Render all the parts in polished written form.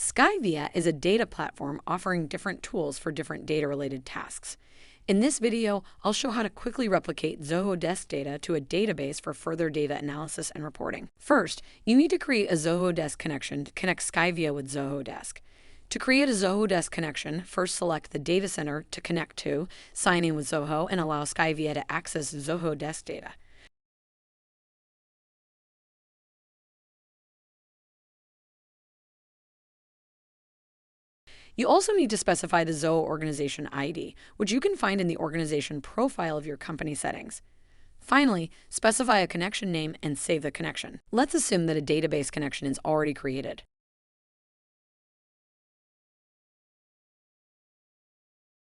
Skyvia is a data platform offering different tools for different data-related tasks. In this video, I'll show how to quickly replicate Zoho Desk data to a database for further data analysis and reporting. First, you need to create a Zoho Desk connection to connect Skyvia with Zoho Desk. To create a Zoho Desk connection, first select the data center to connect to, sign in with Zoho, and allow Skyvia to access Zoho Desk data. You also need to specify the Zoho organization ID, which you can find in the organization profile of your company settings. Finally, specify a connection name and save the connection. Let's assume that a database connection is already created.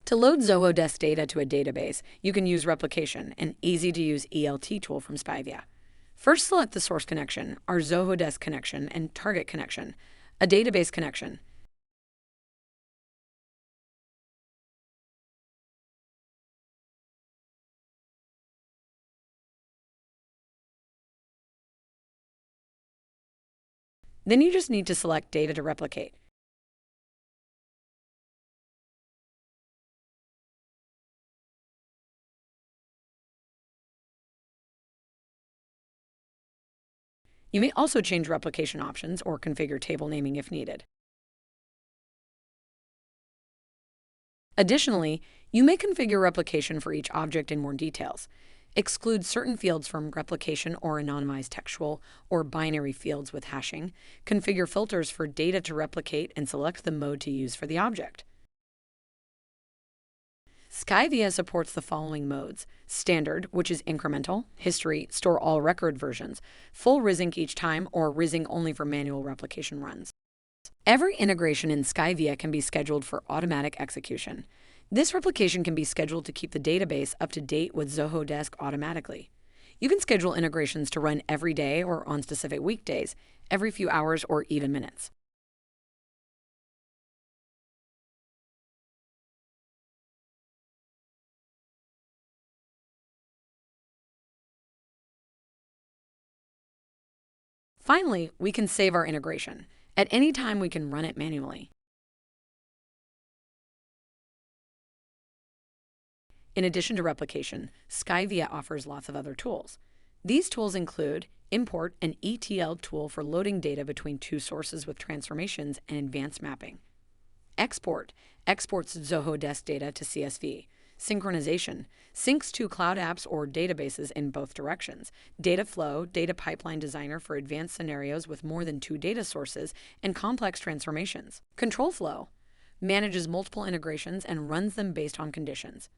To load Zoho Desk data to a database, you can use Replication, an easy-to-use ELT tool from Skyvia. First, select the source connection, our Zoho Desk connection, and target connection, a database connection. Then you just need to select Data to replicate. You may also change replication options or configure table naming if needed. Additionally, you may configure replication for each object in more details. Exclude certain fields from replication or anonymized textual or binary fields with hashing. Configure filters for data to replicate and select the mode to use for the object. Skyvia supports the following modes: Standard, which is incremental; History, store all record versions; Full Resync each time, or Resync only for manual replication runs. Every integration in Skyvia can be scheduled for automatic execution. This replication can be scheduled to keep the database up to date with Zoho Desk automatically. You can schedule integrations to run every day or on specific weekdays, every few hours, or even minutes. Finally, we can save our integration. At any time, we can run it manually. In addition to replication, Skyvia offers lots of other tools. These tools include Import, an ETL tool for loading data between two sources with transformations and advanced mapping. Export exports Zoho Desk data to CSV. Synchronization syncs two cloud apps or databases in both directions. Data flow, data pipeline designer for advanced scenarios with more than two data sources and complex transformations. Control flow manages multiple integrations and runs them based on conditions.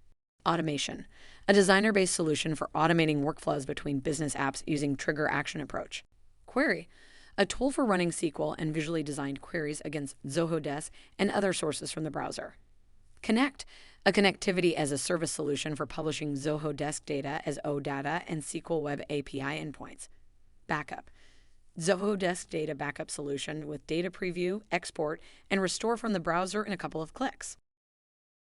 Automation, a designer-based solution for automating workflows between business apps using trigger action approach. Query, a tool for running SQL and visually designed queries against Zoho Desk and other sources from the browser. Connect, a connectivity as a service solution for publishing Zoho Desk data as OData and SQL Web API endpoints. Backup, Zoho Desk data backup solution with data preview, export, and restore from the browser in a couple of clicks.